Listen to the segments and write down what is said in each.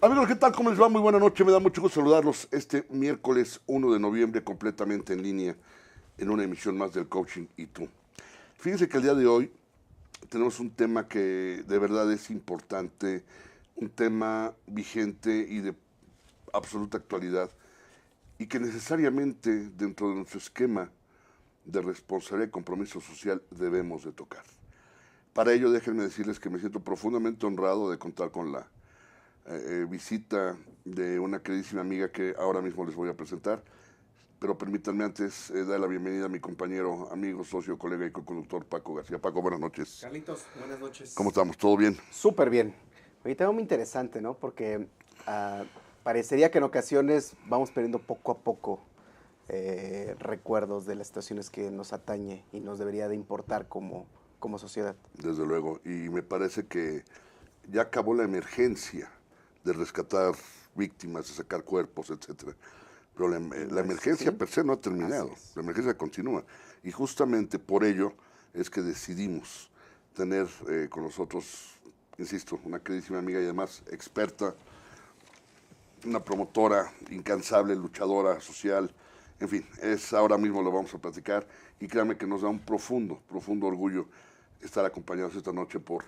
Amigos, ¿qué tal? ¿Cómo les va? Muy buena noche. Me da mucho gusto saludarlos este miércoles 1 de noviembre, completamente en línea, en una emisión más del Coaching y tú. Fíjense que el día de hoy tenemos un tema que de verdad es importante, un tema vigente y de absoluta actualidad, y que necesariamente dentro de nuestro esquema de responsabilidad y compromiso social debemos de tocar. Para ello, déjenme decirles que me siento profundamente honrado de contar con la visita de una queridísima amiga que ahora mismo les voy a presentar, pero permítanme antes dar la bienvenida a mi compañero, amigo, socio, colega y co-conductor Paco García. Paco, buenas noches. Carlitos, buenas noches. ¿Cómo estamos? ¿Todo bien? Súper bien. Oye, tema muy interesante, ¿no? Porque parecería que en ocasiones vamos perdiendo poco a poco recuerdos de las situaciones que nos atañe y nos debería de importar como sociedad. Desde luego, y me parece que ya acabó la emergencia de rescatar víctimas, de sacar cuerpos, etcétera. Pero la emergencia per se no ha terminado, la emergencia continúa. Y justamente por ello es que decidimos tener con nosotros, insisto, una queridísima amiga y además experta, una promotora incansable, luchadora social, en fin, ahora mismo lo vamos a platicar y créanme que nos da un profundo orgullo estar acompañados esta noche por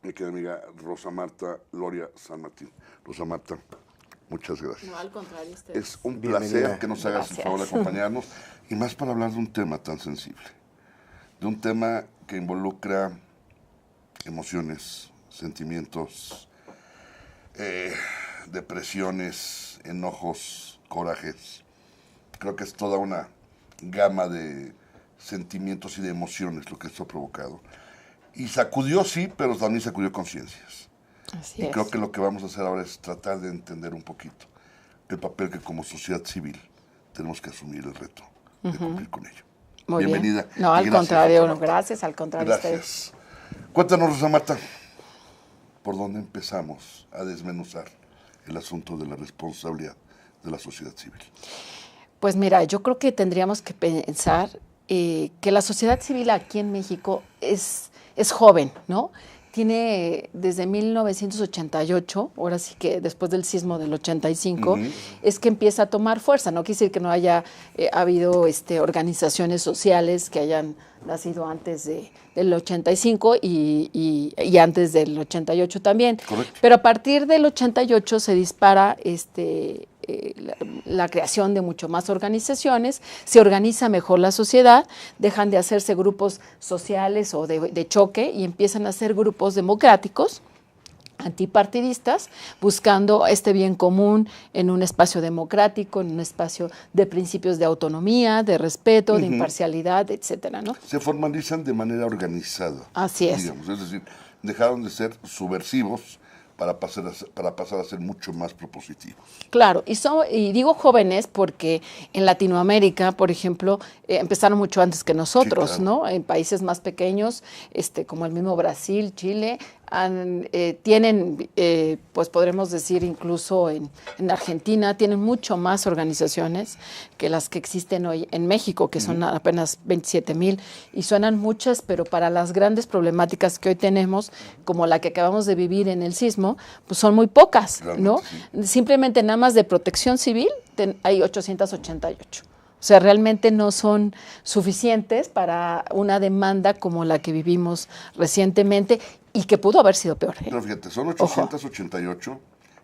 mi querida amiga Rosa Marta Loria San Martín. Rosa Marta, muchas gracias. No, al contrario, ustedes. Es un placer que nos hagas el favor de acompañarnos y más para hablar de un tema tan sensible, de un tema que involucra emociones, sentimientos, depresiones, enojos, corajes. Creo que es toda una gama de sentimientos y de emociones lo que esto ha provocado. Y sacudió, sí, pero también sacudió conciencias. Así y es. creo que lo que vamos a hacer ahora es tratar de entender un poquito el papel que como sociedad civil tenemos que asumir el reto de cumplir con ello. Muy Bienvenida. Bien. No, al gracias, contrario, Rosa Marta. gracias, al contrario. Gracias. Cuéntanos, Rosa Marta, ¿por dónde empezamos a desmenuzar el asunto de la responsabilidad de la sociedad civil? Pues mira, yo creo que tendríamos que pensar que la sociedad civil aquí en México es joven, ¿no? Tiene desde 1988, ahora sí que después del sismo del 85, es que empieza a tomar fuerza. No quiere decir que no haya habido organizaciones sociales que hayan nacido antes del 85 y antes del 88 también. Correcto. Pero a partir del 88 se dispara la creación de mucho más organizaciones, se organiza mejor la sociedad, dejan de hacerse grupos sociales o de choque y empiezan a ser grupos democráticos, antipartidistas, buscando este bien común en un espacio democrático, en un espacio de principios de autonomía, de respeto, de imparcialidad, etcétera, ¿no? Se formalizan de manera organizada. Así es. Digamos, es decir, dejaron de ser subversivos para pasar a ser mucho más propositivos. Claro, y digo jóvenes porque en Latinoamérica, por ejemplo, empezaron mucho antes que nosotros, Sí, claro. ¿no? En países más pequeños, como el mismo Brasil, Chile, tienen, pues podremos decir incluso en Argentina, tienen mucho más organizaciones que las que existen hoy en México, que son apenas 27,000, y suenan muchas, pero para las grandes problemáticas que hoy tenemos, como la que acabamos de vivir en el sismo, pues son muy pocas, ¿no? Sí. Simplemente nada más de protección civil hay 888. O sea, realmente no son suficientes para una demanda como la que vivimos recientemente y que pudo haber sido peor. Pero fíjate, son 888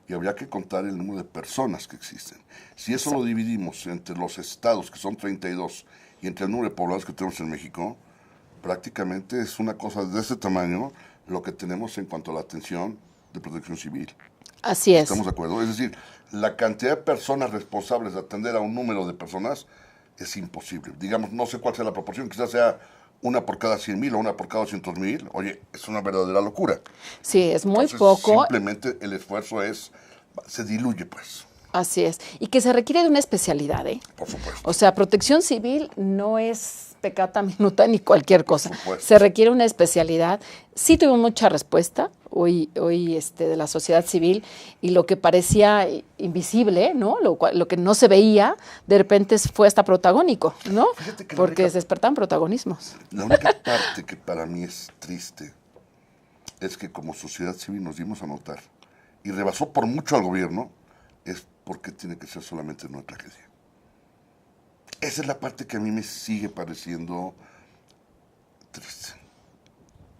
y habría que contar el número de personas que existen. Si eso lo dividimos entre los estados, que son 32, y entre el número de poblados que tenemos en México, prácticamente es una cosa de ese tamaño lo que tenemos en cuanto a la atención de protección civil. Así es. ¿Estamos de acuerdo? Es decir, la cantidad de personas responsables de atender a un número de personas es imposible. Digamos, no sé cuál sea la proporción, quizás sea una por cada 100,000 o una por cada 200,000. Oye, es una verdadera locura. Sí, es muy Entonces, poco. Simplemente el esfuerzo se diluye, pues. Así es. Y que se requiere de una especialidad, ¿eh? Por supuesto. O sea, protección civil no es peccata minuta ni cualquier cosa. Por supuesto. Se requiere una especialidad. Sí tuvimos mucha respuesta hoy de la sociedad civil y lo que parecía invisible, ¿no? Lo que no se veía, de repente fue hasta protagónico, ¿no? Fíjate que porque se despertan protagonismos. La única parte que para mí es triste es que como sociedad civil nos dimos a notar y rebasó por mucho al gobierno, es porque tiene que ser solamente una tragedia. Esa es la parte que a mí me sigue pareciendo triste.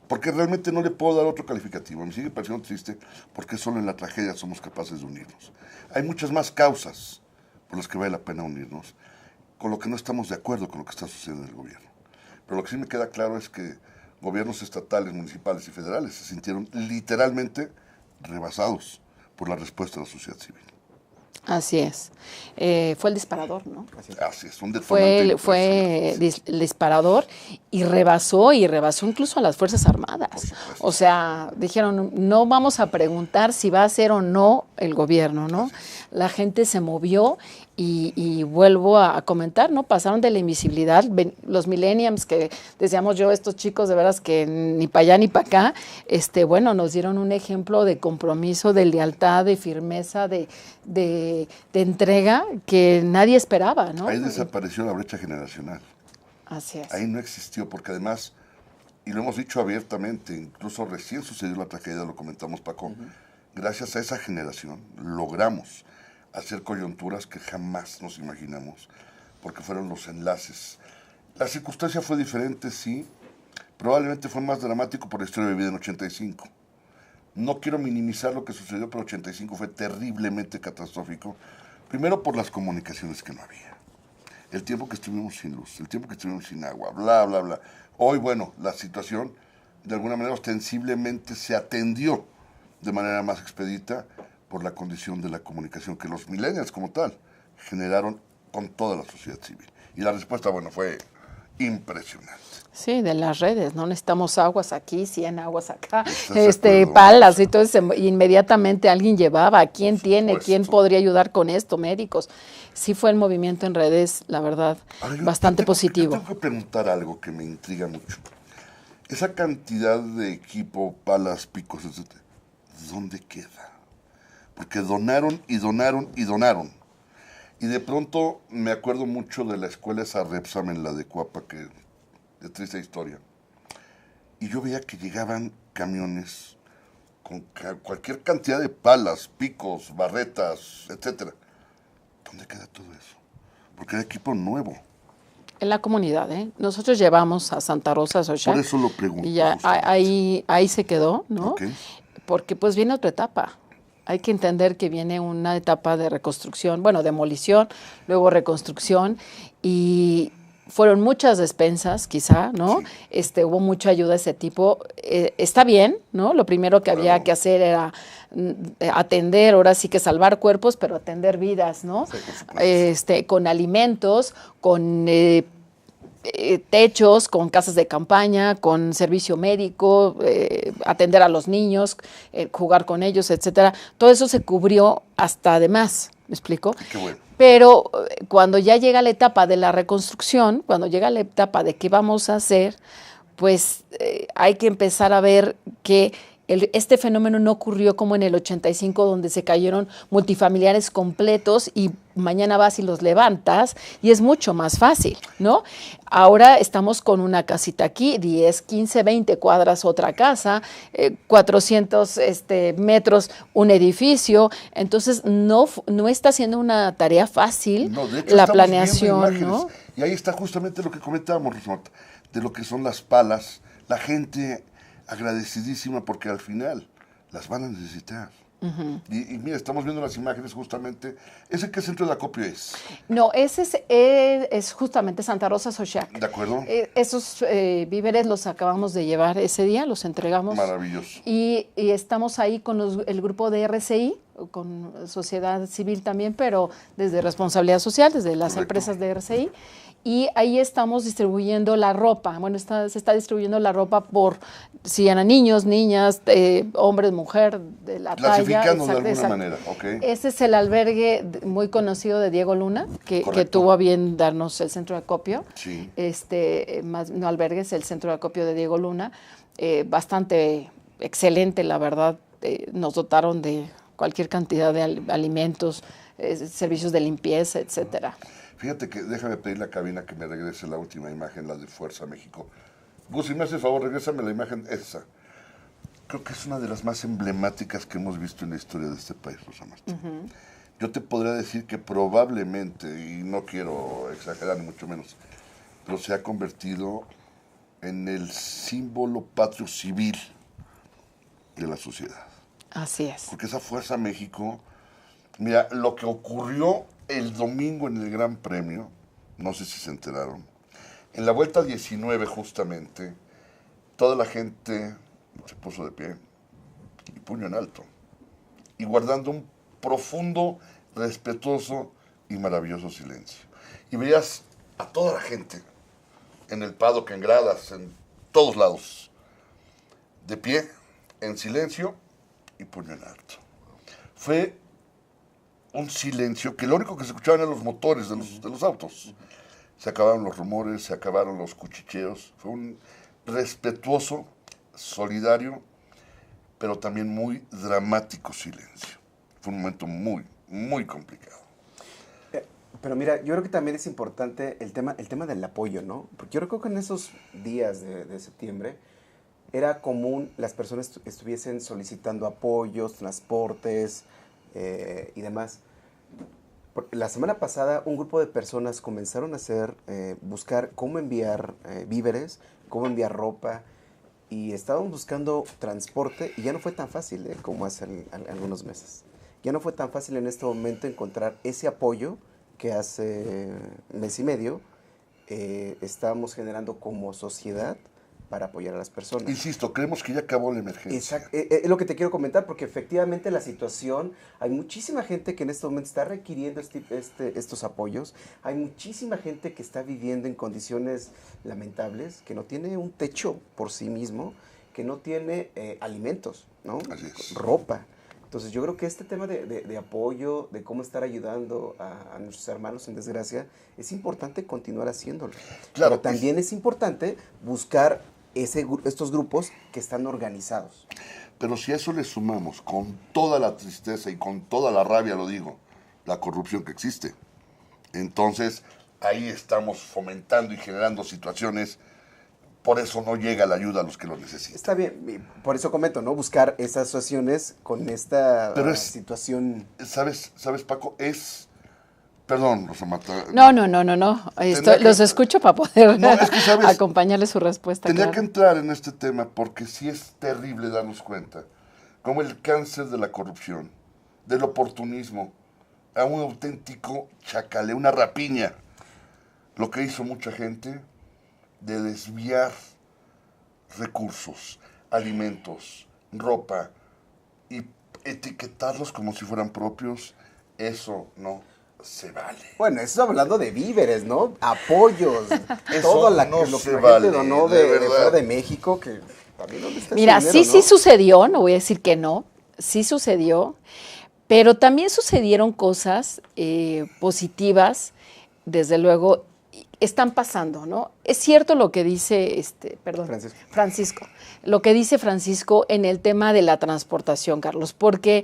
Porque realmente no le puedo dar otro calificativo. Me sigue pareciendo triste porque solo en la tragedia somos capaces de unirnos. Hay muchas más causas por las que vale la pena unirnos, con lo que no estamos de acuerdo con lo que está sucediendo en el gobierno. Pero lo que sí me queda claro es que gobiernos estatales, municipales y federales se sintieron literalmente rebasados por la respuesta de la sociedad civil. Así es. Fue el disparador, ¿no? Así es, un detonante. Fue el disparador y rebasó incluso a las Fuerzas Armadas. O sea, dijeron, no vamos a preguntar si va a ser o no el gobierno, ¿no? La gente se movió y vuelvo a comentar, ¿no? Pasaron de la invisibilidad, los millennials que decíamos yo, estos chicos de veras que ni para allá ni para acá, bueno, nos dieron un ejemplo de compromiso, de lealtad, de firmeza, de entrega que nadie esperaba, ¿no? Ahí desapareció la brecha generacional. Así es. Ahí no existió, porque además, y lo hemos dicho abiertamente, incluso recién sucedió la tragedia, lo comentamos, Paco, gracias a esa generación logramos hacer coyunturas que jamás nos imaginamos, porque fueron los enlaces. La circunstancia fue diferente, sí, probablemente fue más dramático por la historia vivida en 85. No quiero minimizar lo que sucedió, pero 85 fue terriblemente catastrófico, primero por las comunicaciones que no había, el tiempo que estuvimos sin luz, el tiempo que estuvimos sin agua, bla, bla, bla. Hoy, bueno, la situación de alguna manera ostensiblemente se atendió de manera más expedita por la condición de la comunicación que los millennials como tal generaron con toda la sociedad civil. Y la respuesta, bueno, fue impresionante. Sí, de las redes, no necesitamos aguas aquí, 100 aguas acá, Acuerdo, palas, y todo eso, inmediatamente alguien llevaba, ¿quién tiene? Supuesto. ¿Quién podría ayudar con esto? Médicos. Sí fue el movimiento en redes, la verdad, Ahora, bastante positivo. Yo tengo que preguntar algo que me intriga mucho. Esa cantidad de equipo, palas, picos, etc., ¿dónde queda? Porque donaron y donaron y donaron. Y de pronto me acuerdo mucho de la escuela esa Repsam en la de Cuapa, que de triste historia. Y yo veía que llegaban camiones con cualquier cantidad de palas, picos, barretas, etcétera. ¿Dónde queda todo eso? Porque era equipo nuevo. En la comunidad, ¿eh? Nosotros llevamos a Santa Rosa, Xochac. Por eso lo pregunto. Y ya ahí se quedó, ¿no? Okay. Porque pues viene otra etapa. Hay que entender que viene una etapa de reconstrucción, bueno, demolición, luego reconstrucción, y fueron muchas despensas, quizá, ¿no? Sí. Hubo mucha ayuda de ese tipo. Está bien, ¿no? Lo primero que había que hacer era atender, ahora sí que salvar cuerpos, pero atender vidas, ¿no? Sí, con alimentos, con techos, con casas de campaña, con servicio médico, atender a los niños, jugar con ellos, etcétera. Todo eso se cubrió hasta además, ¿me explico? Qué bueno. Pero cuando ya llega la etapa de la reconstrucción, cuando llega la etapa de qué vamos a hacer, pues hay que empezar a ver que este fenómeno no ocurrió como en el 85, donde se cayeron multifamiliares completos y mañana vas y los levantas y es mucho más fácil, ¿no? Ahora estamos con una casita aquí, 10, 15, 20 cuadras otra casa, 400 metros un edificio, entonces no está siendo una tarea fácil, no, de hecho, la planeación, ¿no? Y ahí está justamente lo que comentábamos, Rosamorta, de lo que son las palas, la gente agradecidísima porque al final las van a necesitar. Y mira, estamos viendo las imágenes justamente. ¿Ese qué centro de acopio es? No, ese es justamente Santa Rosa, Xochac. ¿De acuerdo? Esos víveres los acabamos de llevar ese día, los entregamos. Maravilloso. Y estamos ahí con el grupo de RCI, con sociedad civil también, pero desde responsabilidad social, desde las empresas de RCI. Y ahí estamos distribuyendo la ropa. Bueno, se está distribuyendo la ropa por si eran niños, niñas, hombres, mujer, de la talla. Clasificando de alguna manera, ok. Ese es el albergue muy conocido de Diego Luna, que tuvo a bien darnos el centro de acopio. Sí. No albergues, el centro de acopio de Diego Luna. Bastante excelente, la verdad. Nos dotaron de cualquier cantidad de alimentos, servicios de limpieza, etcétera. Fíjate que déjame pedir la cabina que me regrese la última imagen, la de Fuerza México. Gus, si me hace el favor, regrésame la imagen esa. creo que es una de las más emblemáticas que hemos visto en la historia de este país, Rosa Marta. Yo te podría decir que probablemente, y no quiero exagerar ni mucho menos, pero se ha convertido en el símbolo patrio civil de la sociedad. Así es. Porque esa Fuerza México, mira, lo que ocurrió el domingo en el Gran Premio, no sé si se enteraron, en la vuelta 19 justamente, toda la gente se puso de pie y puño en alto, y guardando un profundo, respetuoso y maravilloso silencio. Y veías a toda la gente, en el paddock, en gradas, en todos lados, de pie, en silencio y puño en alto. Fue un silencio que lo único que se escuchaban eran los motores de los autos. Se acabaron los rumores, se acabaron los cuchicheos. Fue un respetuoso, solidario, pero también muy dramático silencio. Fue un momento muy, muy complicado. Pero mira, yo creo que también es importante el tema del apoyo, ¿no? Porque yo recuerdo que en esos días de septiembre era común las personas estuviesen solicitando apoyos, transportes y demás. La semana pasada un grupo de personas comenzaron a buscar cómo enviar víveres, cómo enviar ropa, y estaban buscando transporte y ya no fue tan fácil como hace algunos meses. Ya no fue tan fácil en este momento encontrar ese apoyo que hace mes y medio estábamos generando como sociedad para apoyar a las personas. Insisto, creemos que ya acabó la emergencia. Exacto. Es lo que te quiero comentar, porque efectivamente la situación, hay muchísima gente que en este momento está requiriendo estos apoyos, hay muchísima gente que está viviendo en condiciones lamentables, que no tiene un techo por sí mismo, que no tiene alimentos, ¿no? Así es. Ropa. Entonces yo creo que este tema de apoyo, de cómo estar ayudando a nuestros hermanos en desgracia, es importante continuar haciéndolo. Claro, pero también es importante buscar estos grupos que están organizados. Pero si a eso le sumamos, con toda la tristeza y con toda la rabia, lo digo, la corrupción que existe, entonces ahí estamos fomentando y generando situaciones. Por eso no llega la ayuda a los que lo necesitan. Está bien, por eso comento, ¿no? Buscar esas asociaciones con esta situación. ¿Sabes, Paco? Perdón, Rosa Marta. No. Los escucho para poder ¿sabes? acompañarle su respuesta. Tenía claro. que entrar en este tema porque sí es terrible darnos cuenta cómo el cáncer de la corrupción, del oportunismo, a un auténtico chacaleo, una rapiña, lo que hizo mucha gente de desviar recursos, alimentos, ropa y etiquetarlos como si fueran propios, eso no se vale. Bueno, eso hablando de víveres, ¿no? Apoyos, Eso todo no lo que se la vale, gente donó de de verdad. fuera de México, que también ¿dónde está ese Mira, dinero, sí no? sucedió, no voy a decir que no, sí sucedió, pero también sucedieron cosas positivas, desde luego, están pasando, ¿no? Es cierto lo que dice, Francisco, lo que dice Francisco en el tema de la transportación, Carlos, porque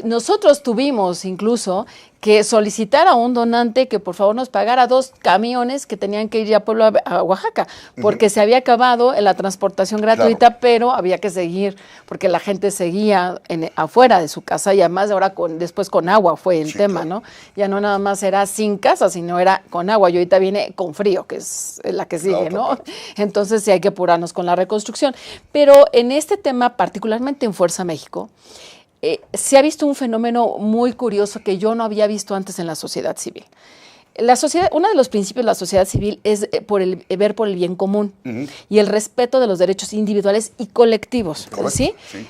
nosotros tuvimos incluso que solicitar a un donante que por favor nos pagara 2 camiones que tenían que ir ya a Oaxaca, porque se había acabado la transportación gratuita, claro, pero había que seguir, porque la gente seguía afuera de su casa y además ahora después con agua fue el tema, claro, ¿no? Ya no nada más era sin casa, sino era con agua, y ahorita viene con frío, que es la que sigue, ¿no? Entonces sí hay que apurarnos con la reconstrucción. Pero en este tema, particularmente en Fuerza México, se ha visto un fenómeno muy curioso que yo no había visto antes en la sociedad civil. Uno de los principios de la sociedad civil es ver por el bien común y el respeto de los derechos individuales y colectivos, ¿sí? Sí.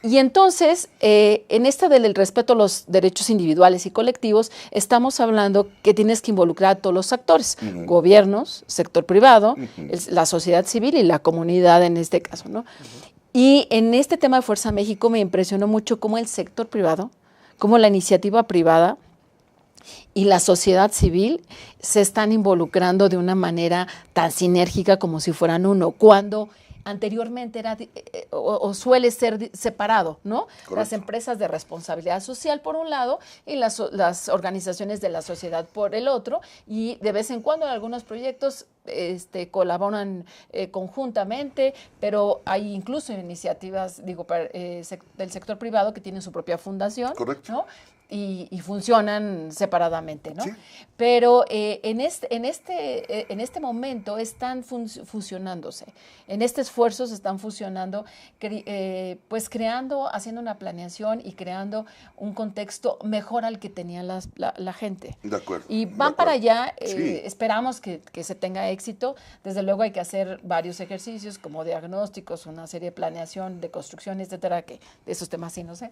Y entonces, en esta del respeto a los derechos individuales y colectivos, estamos hablando que tienes que involucrar a todos los actores, gobiernos, sector privado, la sociedad civil y la comunidad en este caso, ¿no? Y en este tema de Fuerza México me impresionó mucho cómo el sector privado, cómo la iniciativa privada y la sociedad civil se están involucrando de una manera tan sinérgica como si fueran uno, cuando anteriormente era o suele ser separado, ¿no? Correcto. Las empresas de responsabilidad social por un lado y las organizaciones de la sociedad por el otro, y de vez en cuando en algunos proyectos colaboran conjuntamente, pero hay incluso iniciativas, del sector privado que tienen su propia fundación. Correcto. ¿No? Y funcionan separadamente, ¿no? Sí. Pero en este momento están fusionándose, en este esfuerzo se están fusionando, pues haciendo una planeación y creando un contexto mejor al que tenía la gente. De acuerdo. Y van para allá, Sí. esperamos que se tenga éxito. Desde luego hay que hacer varios ejercicios como diagnósticos, una serie de planeación, de construcción, etcétera, que de esos temas sí no sé.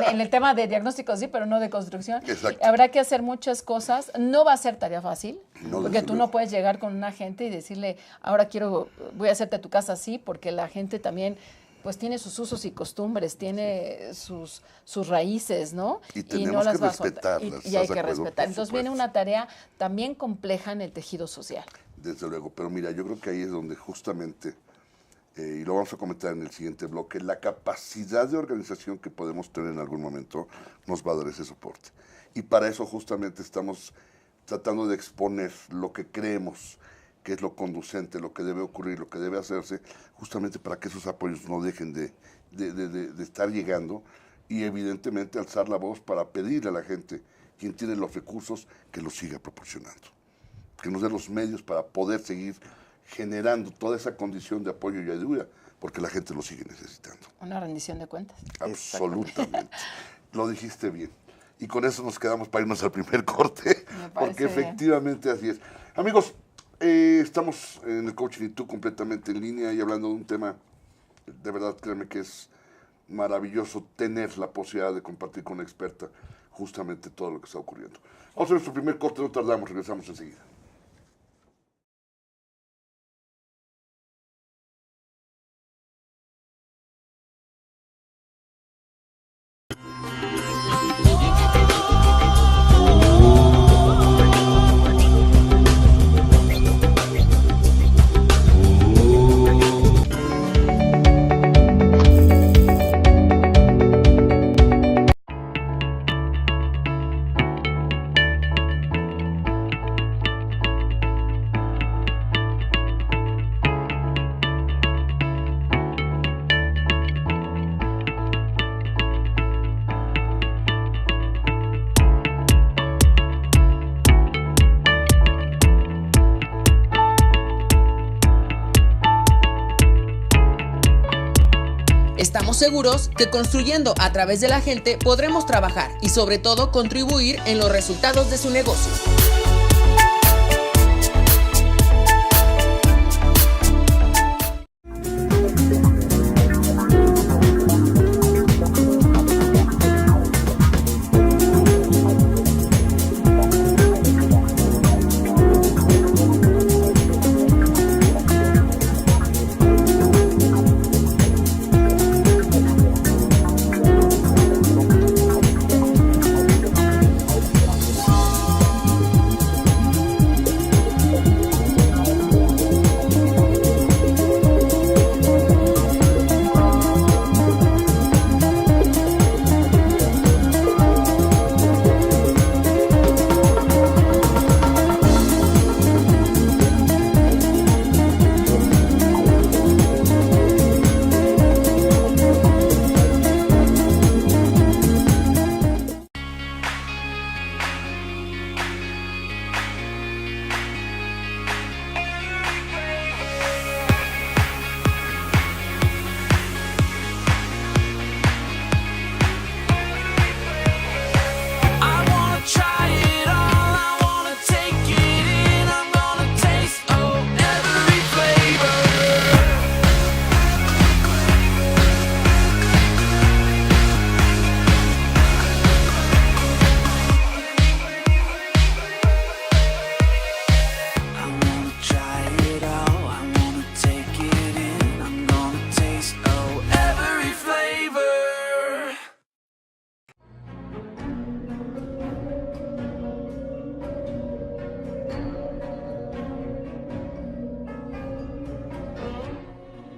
en el tema de diagnósticos sí, pero no de construcción. Exacto. Habrá que hacer muchas cosas. No va a ser tarea fácil, No, porque desde tú luego. no puedes llegar con una gente y decirle, ahora voy a hacerte tu casa así, porque la gente también pues tiene sus usos y costumbres, tiene sus raíces, ¿no? Y tenemos que va a soltar. respetarlas, Y hay ¿estás de que acuerdo? respetar. Por Entonces viene supuesto. una tarea también compleja en el tejido social. Desde luego, pero mira, yo creo que ahí es donde justamente, y lo vamos a comentar en el siguiente bloque, la capacidad de organización que podemos tener en algún momento nos va a dar ese soporte. Y para eso justamente estamos tratando de exponer lo que creemos que es lo conducente, lo que debe ocurrir, lo que debe hacerse, justamente para que esos apoyos no dejen de estar llegando y evidentemente alzar la voz para pedirle a la gente, quien tiene los recursos, que los siga proporcionando, que nos dé los medios para poder seguir generando toda esa condición de apoyo y ayuda, porque la gente lo sigue necesitando. Una rendición de cuentas. Absolutamente. Lo dijiste bien. Y con eso nos quedamos para irnos al primer corte, porque efectivamente así es. Amigos, estamos en el Coaching y Tú completamente en línea y hablando de un tema, de verdad, créeme que es maravilloso tener la posibilidad de compartir con una experta justamente todo lo que está ocurriendo. Vamos a nuestro primer corte, no tardamos, regresamos enseguida. Estamos seguros que construyendo a través de la gente podremos trabajar y sobre todo contribuir en los resultados de su negocio.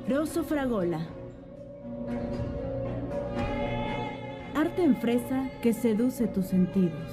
Rosso Fragola. Arte en fresa que seduce tus sentidos.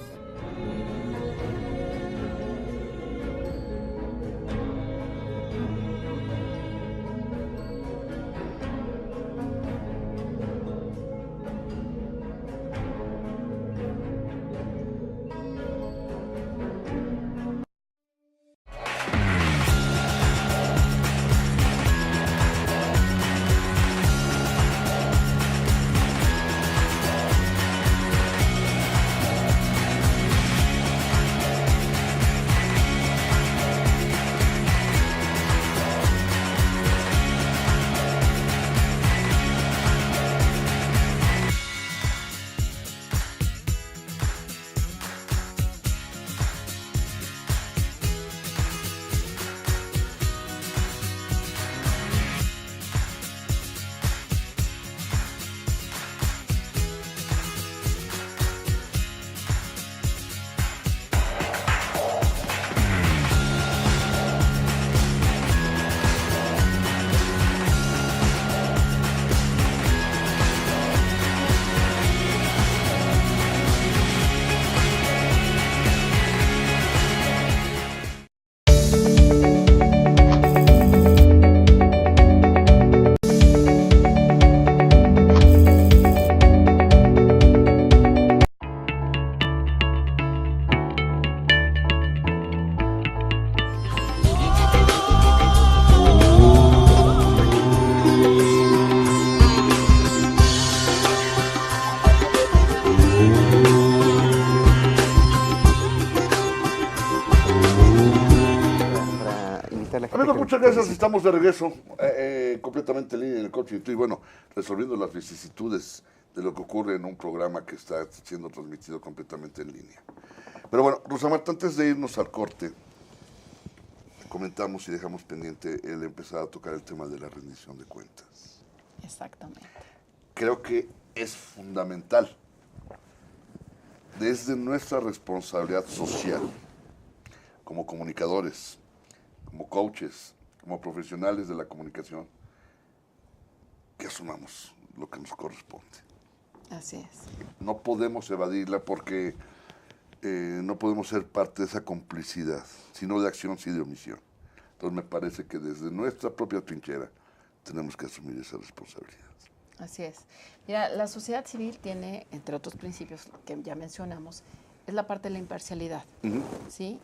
muchas gracias. Estamos de regreso completamente en línea en el Coaching y bueno, resolviendo las vicisitudes de lo que ocurre en un programa que está siendo transmitido completamente en línea. Pero bueno, Rosa Marta, antes de irnos al corte, comentamos y dejamos pendiente el empezar a tocar el tema de la rendición de cuentas. Exactamente. Creo que es fundamental, desde nuestra responsabilidad social, como comunicadores, como coaches, como profesionales de la comunicación, que asumamos lo que nos corresponde. Así es. No podemos evadirla porque no podemos ser parte de esa complicidad, sino de acción, sí de omisión. Entonces me parece que desde nuestra propia trinchera tenemos que asumir esa responsabilidad. Así es. Mira, la sociedad civil tiene, entre otros principios que ya mencionamos, es la parte de la imparcialidad, ¿sí?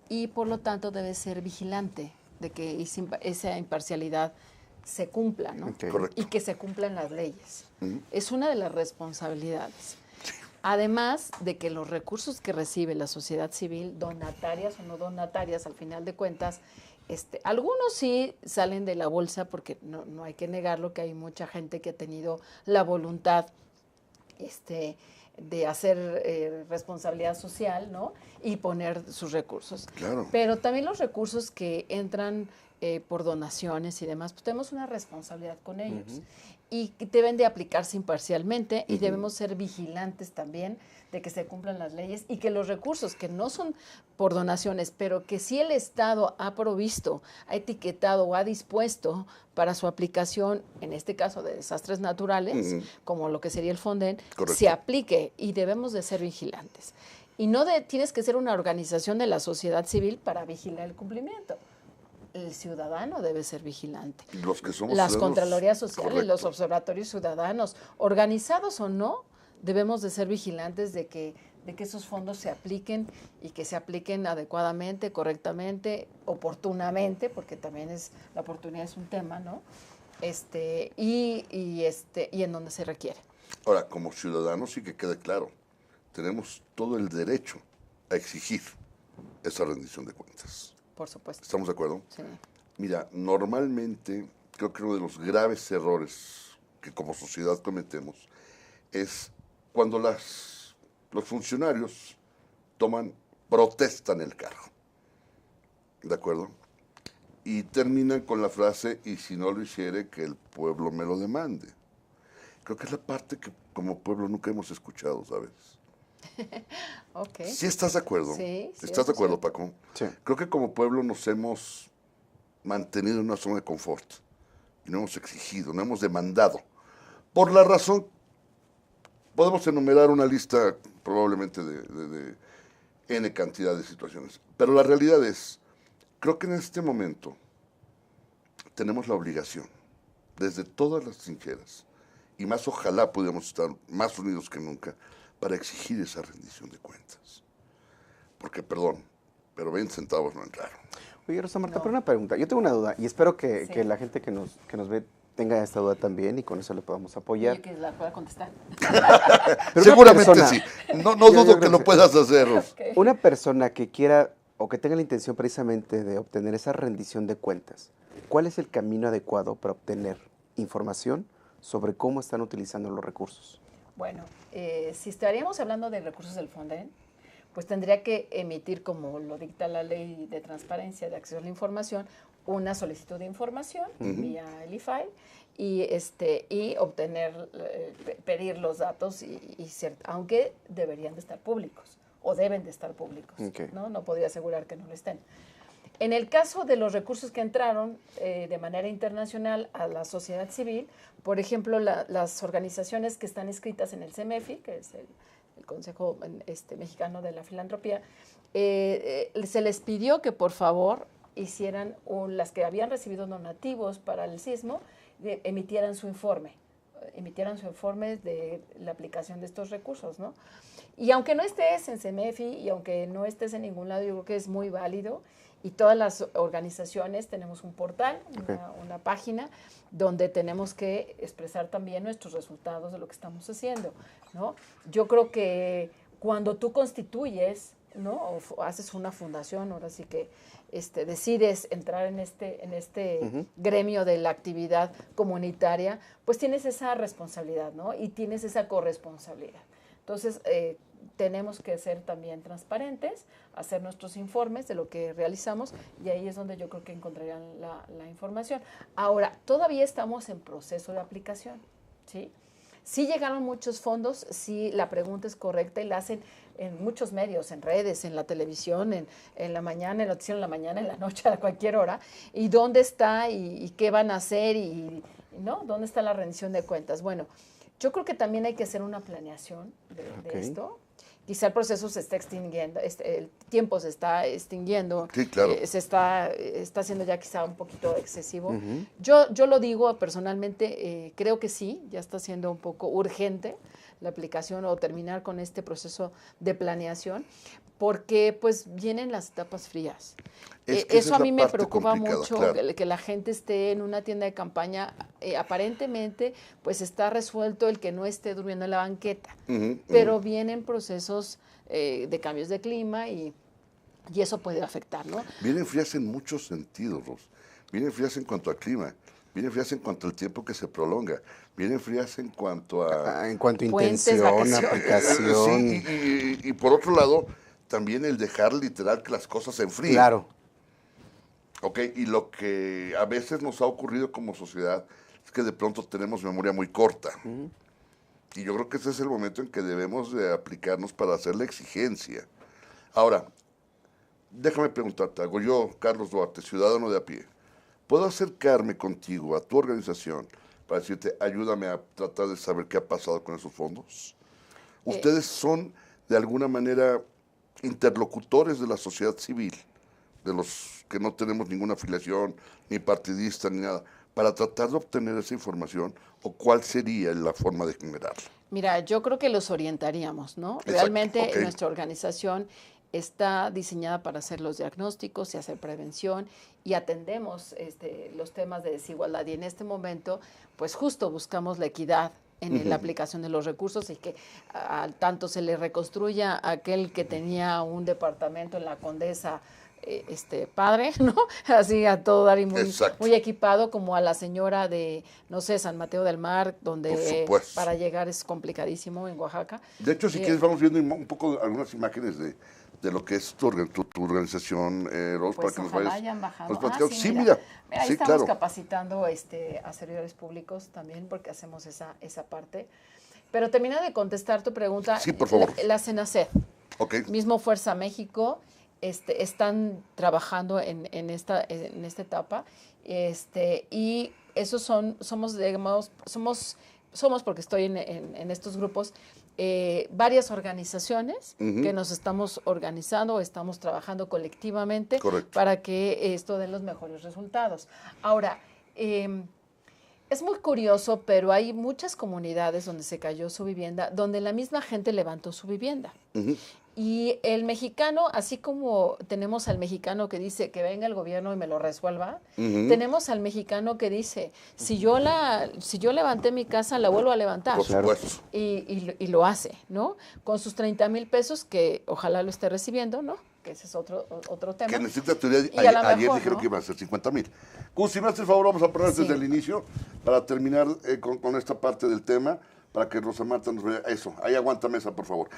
Y por lo tanto debe ser vigilante de que esa imparcialidad se cumpla, ¿no? Okay. Correcto. Y que se cumplan las leyes. Es una de las responsabilidades. Además de que los recursos que recibe la sociedad civil, donatarias o no donatarias, al final de cuentas, algunos sí salen de la bolsa, porque no hay que negarlo, que hay mucha gente que ha tenido la voluntad de hacer responsabilidad social, ¿no? Y poner sus recursos. Claro. Pero también los recursos que entran por donaciones y demás, pues tenemos una responsabilidad con ellos. Y deben de aplicarse imparcialmente y debemos ser vigilantes también de que se cumplan las leyes y que los recursos que no son por donaciones, pero que sí el Estado ha provisto, ha etiquetado o ha dispuesto para su aplicación, en este caso de desastres naturales, como lo que sería el Fonden, Correcto. se aplique y debemos de ser vigilantes. Y no tienes que ser una organización de la sociedad civil para vigilar el cumplimiento. El ciudadano debe ser vigilante. Los que somos Las ciudadanos, contralorías sociales, correcto. los observatorios ciudadanos, organizados o no, debemos de ser vigilantes de que esos fondos se apliquen y que se apliquen adecuadamente, correctamente, oportunamente, porque también la oportunidad es un tema, ¿no? Y en donde se requiere. Ahora, como ciudadanos, sí que quede claro, tenemos todo el derecho a exigir esa rendición de cuentas. Por supuesto. ¿Estamos de acuerdo? Sí. Mira, normalmente creo que uno de los graves errores que como sociedad cometemos es cuando los funcionarios protestan el cargo. ¿De acuerdo? Y terminan con la frase, y si no lo hiciere, que el pueblo me lo demande. Creo que es la parte que como pueblo nunca hemos escuchado, ¿sabes? Ok. ¿Sí estás de acuerdo? Sí, ¿Estás de acuerdo, 100%. Paco? Sí. Creo que como pueblo nos hemos mantenido en una zona de confort y no hemos exigido, no hemos demandado. Por la razón, podemos enumerar una lista probablemente de N cantidad de situaciones, pero la realidad es, creo que en este momento tenemos la obligación, desde todas las trincheras, y más ojalá pudiéramos estar más unidos que nunca, para exigir esa rendición de cuentas. Porque, perdón, pero 20 centavos no entraron. Oye, Rosa Marta, No. pero una pregunta. Yo tengo una duda y espero que Sí. la gente que nos ve tenga esta duda también y con eso le podamos apoyar. Y que la pueda contestar. Pero Seguramente una persona- sí. No Yo dudo creo que que lo sí. puedas hacer, Ros. Ok. Una persona que quiera o que tenga la intención precisamente de obtener esa rendición de cuentas, ¿cuál es el camino adecuado para obtener información sobre cómo están utilizando los recursos? Bueno, si estaríamos hablando de recursos del Fonden, pues tendría que emitir, como lo dicta la Ley de Transparencia de Acceso a la Información, una solicitud de información vía el e-file y obtener, pedir los datos, aunque deberían de estar públicos o deben de estar públicos, Ok. ¿no? No podría asegurar que no lo estén. En el caso de los recursos que entraron de manera internacional a la sociedad civil, por ejemplo, las organizaciones que están inscritas en el CEMEFI, que es el Consejo Mexicano de la Filantropía, se les pidió que por favor hicieran, las que habían recibido donativos para el sismo, emitieran su informe de la aplicación de estos recursos, ¿no? Y aunque no estés en CEMEFI y aunque no estés en ningún lado, yo creo que es muy válido. Y todas las organizaciones tenemos un portal, una página, donde tenemos que expresar también nuestros resultados de lo que estamos haciendo, ¿no? Yo creo que cuando tú constituyes ¿no? O haces una fundación, ahora sí que decides entrar en este gremio de la actividad comunitaria, pues tienes esa responsabilidad, ¿no? Y tienes esa corresponsabilidad. Entonces, tenemos que ser también transparentes, hacer nuestros informes de lo que realizamos, y ahí es donde yo creo que encontrarían la información. Ahora, todavía estamos en proceso de aplicación, ¿sí? Sí llegaron muchos fondos, sí la pregunta es correcta y la hacen en muchos medios, en redes, en la televisión, en la mañana, en el noticiero en la mañana, en la noche, a cualquier hora. ¿Y dónde está y qué van a hacer y ¿no? ¿Dónde está la rendición de cuentas? Bueno, yo creo que también hay que hacer una planeación de esto. Quizá el proceso se está extinguiendo, el tiempo se está extinguiendo, sí, claro. Se está haciendo ya quizá un poquito excesivo. Yo lo digo personalmente, creo que sí, ya está siendo un poco urgente la aplicación o terminar con este proceso de planeación, porque pues vienen las etapas frías. Eso a mí me preocupa mucho, claro. que la gente esté en una tienda de campaña, aparentemente pues está resuelto el que no esté durmiendo en la banqueta, pero vienen procesos de cambios de clima y eso puede afectar, ¿no? Vienen frías en muchos sentidos, Ros. Vienen frías en cuanto al clima. Vienen frías en cuanto al tiempo que se prolonga. Vienen frías en cuanto a... En cuanto a intención, aplicación. Sí, y por otro lado, también el dejar literal que las cosas se enfríen. Claro. Ok, y lo que a veces nos ha ocurrido como sociedad es que de pronto tenemos memoria muy corta. Y yo creo que ese es el momento en que debemos de aplicarnos para hacer la exigencia. Ahora, déjame preguntarte algo. Yo, Carlos Duarte, ciudadano de a pie, ¿puedo acercarme contigo a tu organización para decirte, ayúdame a tratar de saber qué ha pasado con esos fondos? Ustedes son, de alguna manera, interlocutores de la sociedad civil, de los que no tenemos ninguna afiliación, ni partidista, ni nada, para tratar de obtener esa información, o cuál sería la forma de generarla. Mira, yo creo que los orientaríamos, ¿no? Exacto, Realmente nuestra organización está diseñada para hacer los diagnósticos y hacer prevención, y atendemos los temas de desigualdad, y en este momento pues justo buscamos la equidad en la aplicación de los recursos, y que al tanto se le reconstruya a aquel que tenía un departamento en la Condesa padre, ¿no? Así a todo dar y muy equipado, como a la señora de, no sé, San Mateo del Mar, donde para llegar es complicadísimo en Oaxaca. De hecho, si quieres, vamos viendo un poco algunas imágenes de lo que es tu organización, Ros, pues para que nos vayas. Hayan bajado. Sí, mira. Ahí sí, estamos claro. capacitando a servidores públicos también, porque hacemos esa parte. Pero termina de contestar tu pregunta. Sí, por favor. La CENACED, mismo Fuerza México, están trabajando en esta etapa, y esos somos porque estoy en estos grupos, varias organizaciones que nos estamos organizando, estamos trabajando colectivamente. Correcto. Para que esto dé los mejores resultados. Ahora, es muy curioso, pero hay muchas comunidades donde se cayó su vivienda, donde la misma gente levantó su vivienda. Y el mexicano, así como tenemos al mexicano que dice que venga el gobierno y me lo resuelva, tenemos al mexicano que dice, si yo levanté mi casa, la vuelvo a levantar. Por supuesto. Y lo hace, ¿no? Con sus 30,000 pesos, que ojalá lo esté recibiendo, ¿no? Que ese es otro tema. Que necesita teoría. Ayer dijeron que iba a ser 50,000. Gus, si me haces el favor, vamos a poner desde el inicio para terminar con esta parte del tema, para que Rosa Marta nos vea eso. Ahí aguanta mesa, por favor.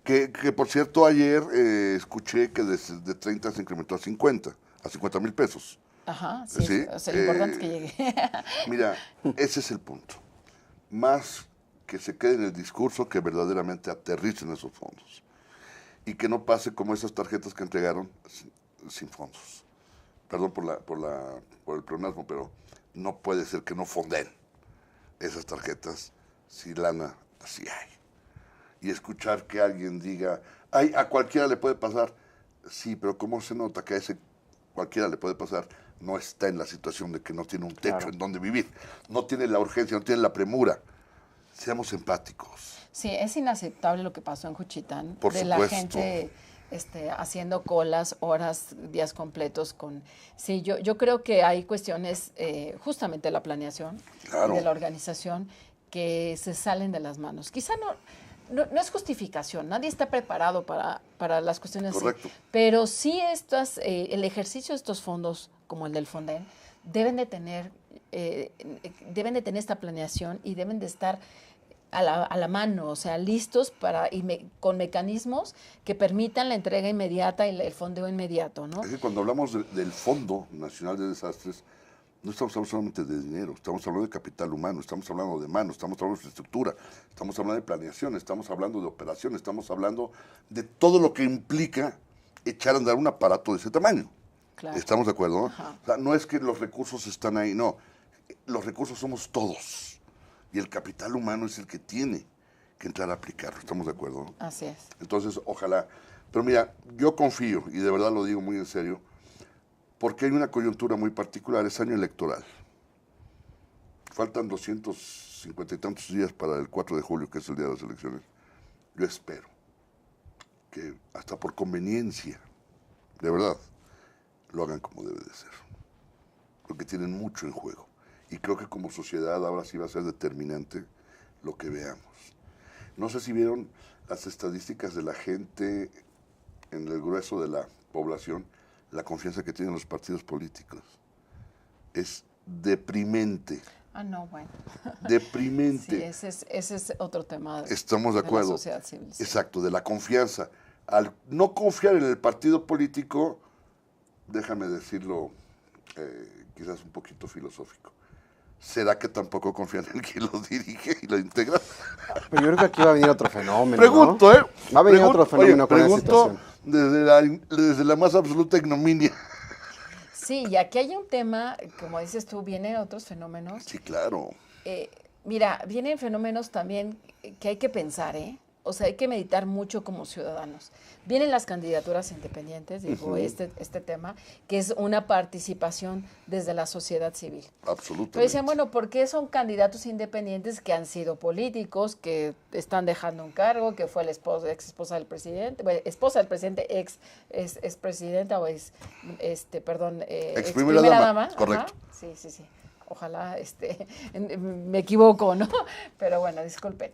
Que por cierto, ayer escuché que de 30 se incrementó a 50,000 pesos. Ajá, sí. O sea, lo importante es que llegue. Mira, ese es el punto. Más que se quede en el discurso, que verdaderamente aterricen esos fondos. Y que no pase como esas tarjetas que entregaron sin fondos. Perdón por el pleonasmo, pero no puede ser que no fonden esas tarjetas si lana así hay. Y escuchar que alguien diga, ay, a cualquiera le puede pasar. Sí, pero ¿cómo se nota que a ese cualquiera le puede pasar? No está en la situación de que no tiene un techo en donde vivir. No tiene la urgencia, no tiene la premura. Seamos empáticos. Sí, es inaceptable lo que pasó en Juchitán. Por supuesto. La gente haciendo colas, horas, días completos. Sí, yo creo que hay cuestiones, justamente de la planeación y de la organización, que se salen de las manos. Quizá no es justificación, nadie está preparado para las cuestiones Correcto. así. Pero sí el ejercicio de estos fondos, como el del Fonden, deben de tener esta planeación y deben de estar a la mano, o sea, listos con mecanismos que permitan la entrega inmediata y el fondeo inmediato, ¿no? Es que cuando hablamos del Fondo Nacional de Desastres, no estamos hablando solamente de dinero, estamos hablando de capital humano, estamos hablando de manos, estamos hablando de infraestructura, estamos hablando de planeación, estamos hablando de operación, estamos hablando de todo lo que implica echar a andar un aparato de ese tamaño. Claro. ¿Estamos de acuerdo? ¿no? Ajá. O sea, no es que los recursos están ahí, no. Los recursos somos todos. Y el capital humano es el que tiene que entrar a aplicarlo. ¿Estamos de acuerdo? ¿no? Así es. Entonces, ojalá. Pero mira, yo confío, y de verdad lo digo muy en serio, porque hay una coyuntura muy particular, es año electoral. Faltan 250 y tantos días para el 4 de julio, que es el día de las elecciones. Yo espero que hasta por conveniencia, de verdad, lo hagan como debe de ser. Porque tienen mucho en juego. Y creo que como sociedad ahora sí va a ser determinante lo que veamos. No sé si vieron las estadísticas de la gente en el grueso de la población, la confianza que tienen los partidos políticos. Es deprimente. Ah, no, bueno. Deprimente. Sí, ese es otro tema. Estamos de acuerdo. La sociedad civil. Sí. Exacto, de la confianza. Al no confiar en el partido político, déjame decirlo quizás un poquito filosófico. ¿Será que tampoco confían en quien lo dirige y lo integra? Pero yo creo que aquí va a venir otro fenómeno, Pregunto, ¿no? Va a venir otro fenómeno con esa situación. Desde la más absoluta ignominia. Sí, y aquí hay un tema, como dices tú, vienen otros fenómenos. Sí, claro. Mira, vienen fenómenos también que hay que pensar, ¿eh? O sea, hay que meditar mucho como ciudadanos. Vienen las candidaturas independientes, digo, este tema, que es una participación desde la sociedad civil. Absolutamente. Pero decían, bueno, ¿por qué son candidatos independientes que han sido políticos, que están dejando un cargo, que fue la ex esposa del presidente, bueno, esposa del presidente, ex presidenta o ex primera dama? Correcto. Ajá. Sí. Ojalá me equivoco, ¿no? Pero bueno, disculpen.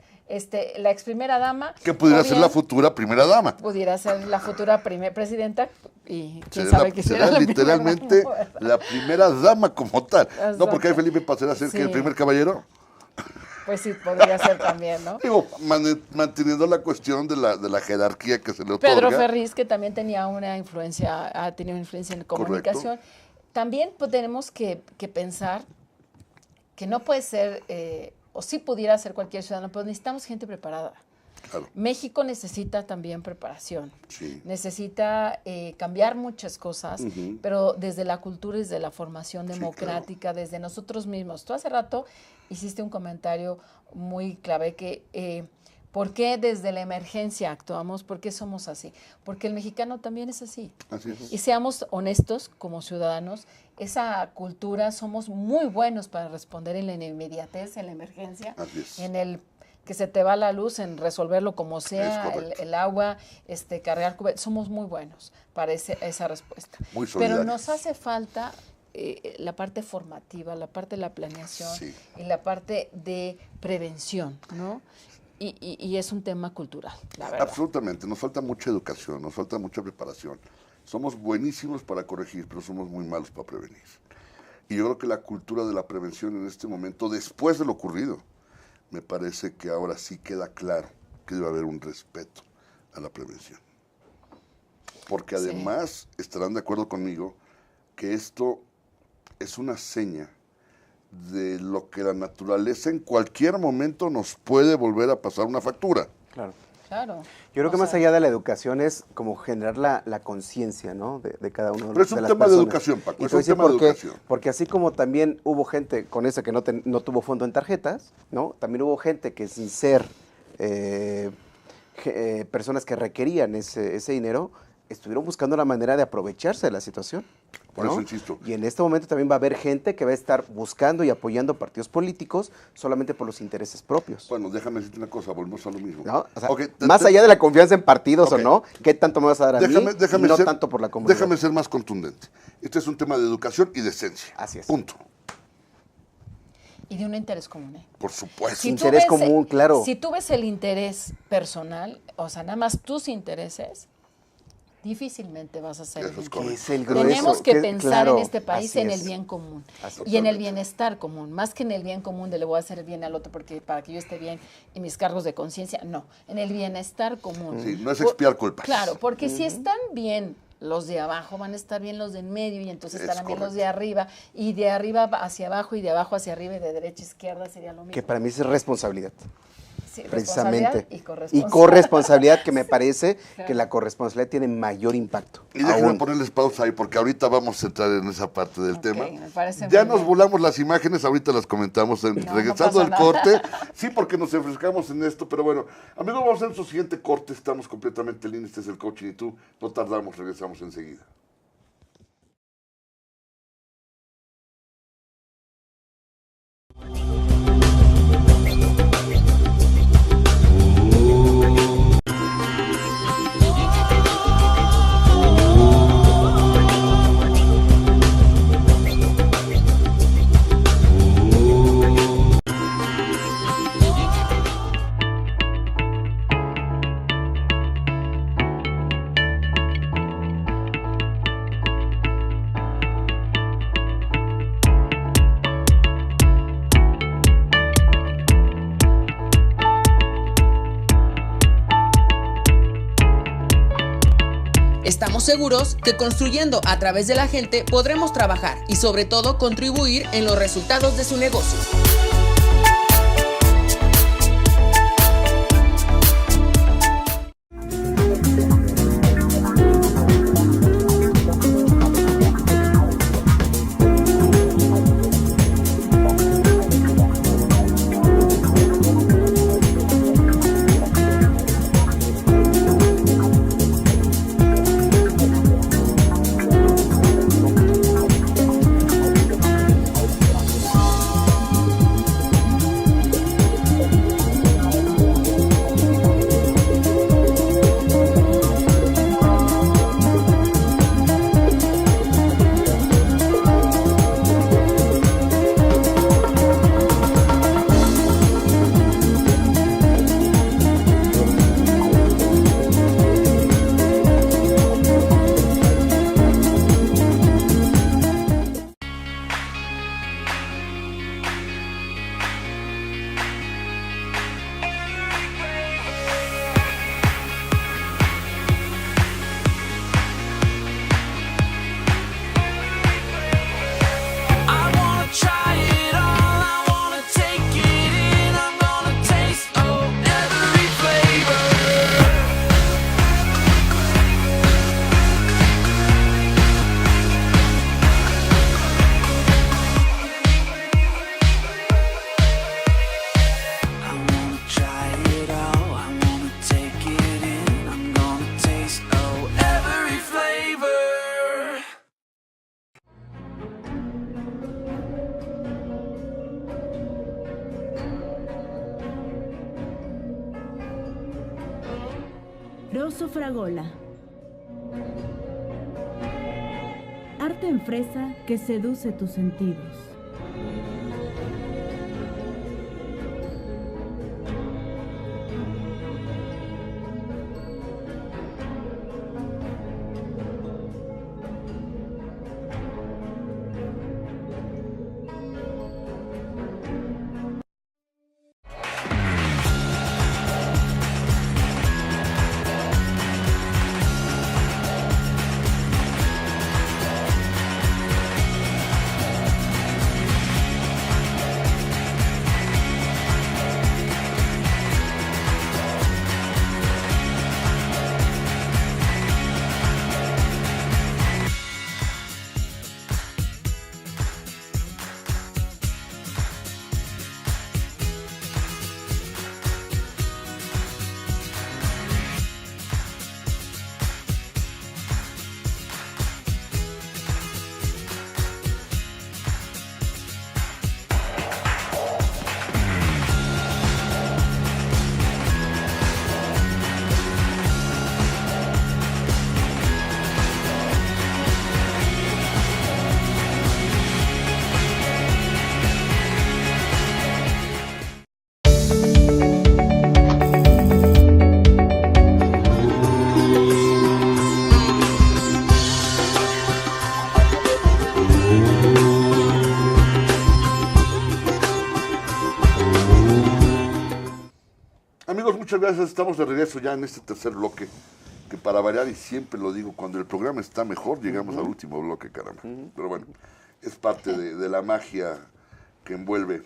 La ex primera dama. Que pudiera ser la futura primera dama. Pudiera ser la futura presidenta y quién será sabe qué será la literalmente primera dama. la primera dama como tal. Exacto. No, porque ahí Felipe pasará a ser Sí. que el primer caballero. Pues sí, podría ser también, ¿no? Digo, manteniendo la cuestión de la jerarquía que se le otorga. Pedro Ferriz, que también tenía ha tenido influencia en comunicación. Correcto. También pues, tenemos que pensar que no puede ser, o sí pudiera ser cualquier ciudadano, pero necesitamos gente preparada. Claro. México necesita también preparación. Sí. Necesita cambiar muchas cosas, pero desde la cultura, desde la formación democrática, desde nosotros mismos. Tú hace rato hiciste un comentario muy clave que ¿por qué desde la emergencia actuamos? ¿Por qué somos así? Porque el mexicano también es así. Así es. Y seamos honestos como ciudadanos, esa cultura somos muy buenos para responder en la inmediatez, en la emergencia, Así es. en el que se te va la luz, en resolverlo como sea, el agua, cargar cubetas. Somos muy buenos para esa respuesta. Muy solidarios. Pero nos hace falta la parte formativa, la parte de la planeación Sí. y la parte de prevención, ¿no? Y es un tema cultural, la verdad. Absolutamente, nos falta mucha educación, nos falta mucha preparación. Somos buenísimos para corregir, pero somos muy malos para prevenir. Y yo creo que la cultura de la prevención en este momento, después de lo ocurrido, me parece que ahora sí queda claro que debe haber un respeto a la prevención. Porque además estarán de acuerdo conmigo que esto es una seña de lo que la naturaleza en cualquier momento nos puede volver a pasar una factura. Claro. Claro. Yo creo que más allá de la educación es como generar la conciencia, ¿no? de cada uno de Pero es un las tema de personas. educación, Paco, Y es te voy a un decir tema de por qué. educación. Porque así como también hubo gente con esa que no tuvo fondo en tarjetas, ¿no? También hubo gente que sin ser personas que requerían ese dinero, estuvieron buscando la manera de aprovecharse de la situación. Por ¿no? eso insisto. Y en este momento también va a haber gente que va a estar buscando y apoyando partidos políticos solamente por los intereses propios. Bueno, déjame decirte una cosa, volvemos a lo mismo. ¿No? O sea, Ok, más allá de la confianza en partidos Ok. o no, ¿qué tanto me vas a dar a mí? Y no tanto por la comunidad. Déjame ser más contundente. Este es un tema de educación y decencia. Así es. Punto. Y de un interés común, ¿eh? Por supuesto. Si tú Interés ves- común, claro. Si tú ves el interés personal, o sea, nada más tus intereses, difícilmente vas a hacer Eso es el bien correcto. común. Que es el grueso. Tenemos que pensar claro, en este país así en el es. bien común Así y en el Totalmente. bienestar común, más que en el bien común de le voy a hacer bien al otro porque para que yo esté bien y mis cargos de conciencia, no, en el bienestar común. Sí, no es expiar culpas. Claro, porque si están bien los de abajo, van a estar bien los de en medio y entonces Es estarán bien los correcto. de arriba y de arriba hacia abajo y de abajo hacia arriba y de derecha a izquierda sería lo mismo. Que para mí es responsabilidad. Sí, Precisamente. responsabilidad Y corresponsabilidad, que me parece Claro. que la corresponsabilidad tiene mayor impacto. Y déjenme aún. ponerles pausa ahí, porque ahorita vamos a entrar en esa parte del Ok, tema. me parece Ya muy nos bien. volamos las imágenes, ahorita las comentamos No regresando pasa del nada. corte. Sí, porque nos enfrescamos en esto, pero bueno, amigos, vamos a hacer nuestro siguiente corte. Estamos completamente en línea, este es el Coaching y tú. No tardamos, regresamos enseguida. Estamos seguros que construyendo a través de la gente podremos trabajar y sobre todo contribuir en los resultados de su negocio. Rosso Fragola. Arte en fresa que seduce tus sentidos. gracias. Estamos de regreso ya en este tercer bloque, que para variar, y siempre lo digo, cuando el programa está mejor, llegamos al último bloque, caramba. Pero bueno, es parte de la magia que envuelve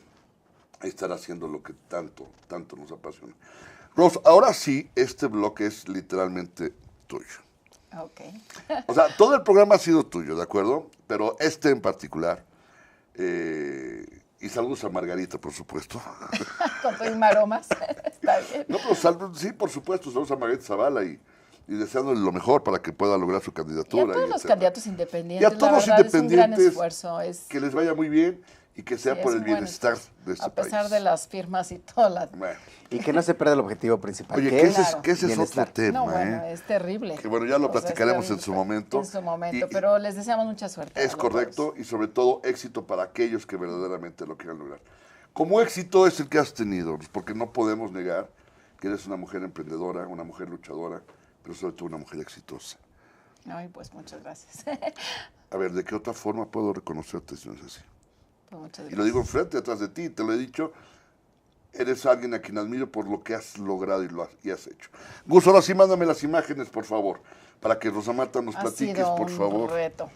estar haciendo lo que tanto nos apasiona. Ros, ahora sí, este bloque es literalmente tuyo. Ok. O sea, todo el programa ha sido tuyo, ¿de acuerdo? Pero este en particular, y saludos a Margarita, por supuesto. Con tus maromas. Está bien. No, pero sí, por supuesto, saludos a Margarita Zavala y deseándole lo mejor para que pueda lograr su Y candidatura. a todos los etcétera. candidatos Y independientes. a todos los la verdad, es un gran independientes, esfuerzo. que les vaya muy bien y que sea Sí, por es el un buen bienestar esfuerzo, de este a pesar país. de las firmas y todas las... Bueno. Y que no se pierda el objetivo principal. Oye, que que es ese es otro bienestar. tema, No, bueno, ¿eh? es terrible. Que bueno, ya lo O sea, es platicaremos en terrible su momento. En su momento, Y- pero les deseamos mucha suerte. a Es los correcto, dos. y sobre todo éxito para aquellos que verdaderamente lo quieran lograr. Como éxito es el que has tenido, porque no podemos negar que eres una mujer emprendedora, una mujer luchadora, pero sobre todo una mujer exitosa. Ay, pues muchas gracias. A ver, ¿de qué otra forma puedo reconocerte si no es así? Pues muchas Y gracias. lo digo enfrente, detrás de ti, te lo he dicho, eres alguien a quien admiro por lo que has logrado y has hecho. Gus, ahora sí mándame las imágenes, por favor, para que Rosa Marta nos Ha platiques, sido por favor. un reto.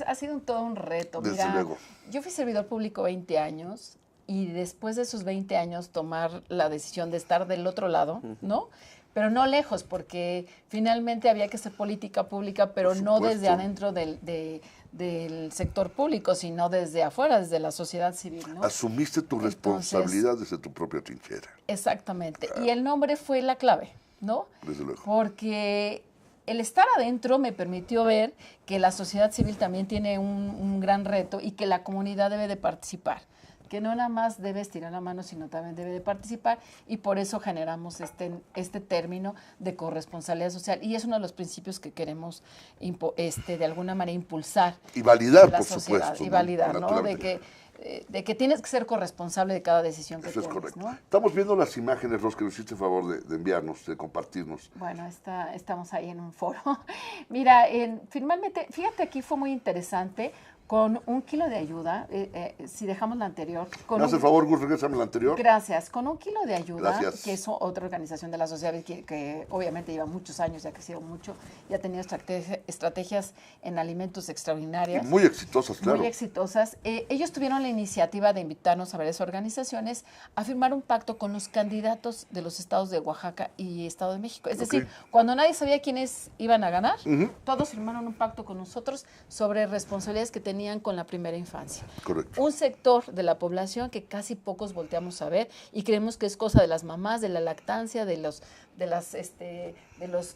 Ha sido todo un reto. Desde Mira, luego. yo fui servidor público 20 años y después de esos 20 años tomar la decisión de estar del otro lado, ¿no? Pero no lejos, porque finalmente había que hacer política pública, pero Por no supuesto. desde adentro del sector público, sino desde afuera, desde la sociedad civil, ¿no? Asumiste tu Entonces, responsabilidad desde tu propia trinchera, Exactamente. Y el nombre fue la clave, ¿no? desde luego. Porque el estar adentro me permitió ver que la sociedad civil también tiene un gran reto y que la comunidad debe de participar, que no nada más debe estirar la mano, sino también debe de participar, y por eso generamos este término de corresponsabilidad social, y es uno de los principios que queremos de alguna manera impulsar Y validar, en la por sociedad, supuesto. y ¿no? validar, ¿no? Naturalmente. De que tienes que ser corresponsable de cada decisión que Eso es tomes, correcto. ¿no? Estamos viendo las imágenes, Ros, que nos hiciste favor de enviarnos, de compartirnos. Bueno, estamos ahí en un foro. Mira, finalmente, fíjate, aquí fue muy interesante, con 1 kilo de ayuda, si dejamos la anterior. ¿Me hace el favor, Gus, regresame la anterior? Gracias. Con 1 kilo de ayuda, Gracias. que es otra organización de la sociedad que obviamente lleva muchos años, ya ha crecido mucho, y ha tenido estrategias en alimentos Y extraordinarias. muy exitosas, claro. Muy exitosas. Ellos tuvieron la iniciativa de invitarnos a varias organizaciones a firmar un pacto con los candidatos de los estados de Oaxaca y Estado de México. Es decir, cuando nadie sabía quiénes iban a ganar, todos firmaron un pacto con nosotros sobre responsabilidades que tenían con la primera infancia. Correcto. Un sector de la población que casi pocos volteamos a ver y creemos que es cosa de las mamás, de la lactancia, de los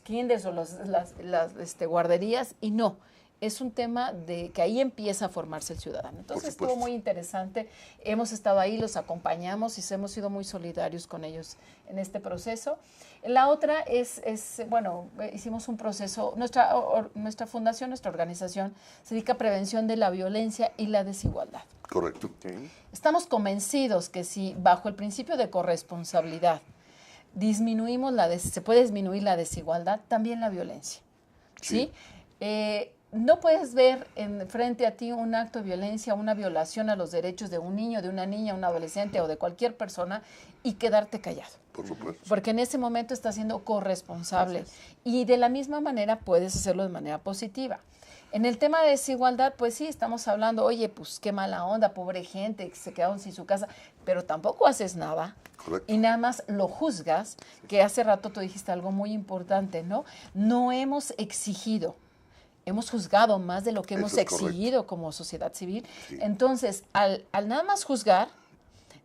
kinders o las guarderías, y no. Es un tema de que ahí empieza a formarse el ciudadano. Entonces estuvo muy interesante. Hemos estado ahí, los acompañamos y hemos sido muy solidarios con ellos en este proceso. La otra bueno, hicimos un proceso, nuestra fundación, nuestra organización, se dedica a prevención de la violencia y la desigualdad. Correcto. Estamos convencidos que si bajo el principio de corresponsabilidad se puede disminuir la desigualdad, también la violencia. ¿Sí? No puedes ver frente a ti un acto de violencia, una violación a los derechos de un niño, de una niña, un adolescente o de cualquier persona y quedarte callado. Por supuesto. Porque en ese momento estás siendo corresponsable. Y de la misma manera puedes hacerlo de manera positiva. En el tema de desigualdad, pues sí, estamos hablando, oye, pues qué mala onda, pobre gente, que se quedaron sin su casa, pero tampoco haces nada. Correcto. Y nada más lo juzgas, que hace rato tú dijiste algo muy importante, ¿no? No hemos exigido. Hemos juzgado más de lo que hemos Eso es exigido como sociedad civil. Sí. Entonces, al nada más juzgar,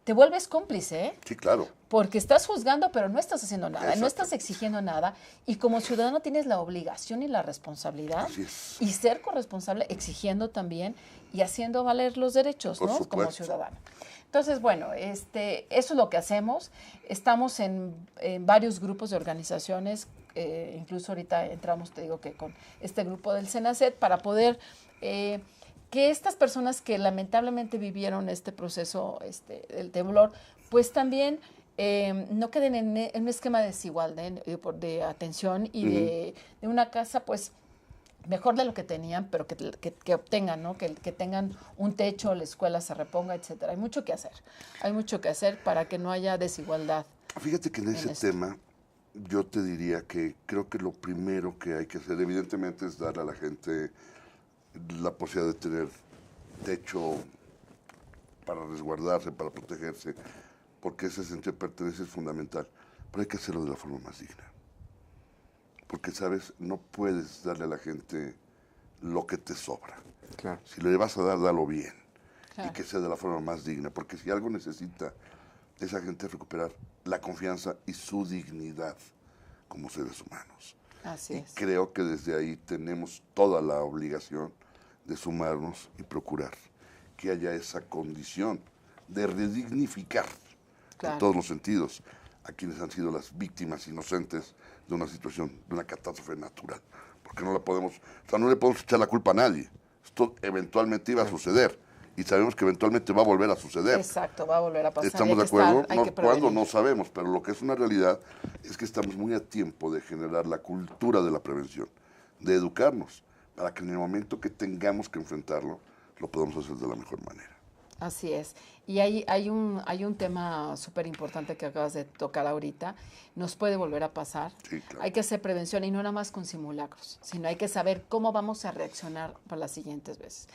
te vuelves cómplice, ¿eh? Sí, claro. Porque estás juzgando, pero no estás haciendo nada, no estás Exactamente. exigiendo nada. Y como ciudadano tienes la obligación y la responsabilidad Así es. y ser corresponsable exigiendo también y haciendo valer los derechos, Por ¿no? Como supuesto. ciudadano. Entonces, bueno, eso es lo que hacemos. Estamos en varios grupos de organizaciones, incluso ahorita entramos, te digo, que con este grupo del Senacet para poder que estas personas que lamentablemente vivieron este proceso, el temblor, pues también no queden en un esquema desigual de atención y de una casa, pues mejor de lo que tenían, pero que obtengan, ¿no? Que tengan un techo, la escuela se reponga, etcétera. Hay mucho que hacer para que no haya desigualdad. Fíjate que en ese tema yo te diría que creo que lo primero que hay que hacer, evidentemente, es darle a la gente la posibilidad de tener techo para resguardarse, para protegerse, porque ese sentido de pertenencia es fundamental, pero hay que hacerlo de la forma más digna. Porque, ¿sabes? No puedes darle a la gente lo que te sobra. Claro. Si le vas a dar, dalo bien. Claro. Y que sea de la forma más digna. Porque si algo necesita esa gente es recuperar la confianza y su dignidad como seres humanos. Así es. Creo que desde ahí tenemos toda la obligación de sumarnos y procurar que haya esa condición de redignificar en todos los sentidos a quienes han sido las víctimas inocentes de una situación, de una catástrofe natural. Porque no la podemos, o sea, no le podemos echar la culpa a nadie. Esto eventualmente iba a suceder y sabemos que eventualmente va a volver a suceder. Exacto, va a volver a pasar. ¿Estamos de acuerdo? ¿Cuándo? No sabemos, pero lo que es una realidad es que estamos muy a tiempo de generar la cultura de la prevención, de educarnos, para que en el momento que tengamos que enfrentarlo, lo podamos hacer de la mejor manera. Así es. Y hay un tema súper importante que acabas de tocar ahorita. Nos puede volver a pasar. Sí, claro. Hay que hacer prevención y no nada más con simulacros, sino hay que saber cómo vamos a reaccionar para las siguientes veces.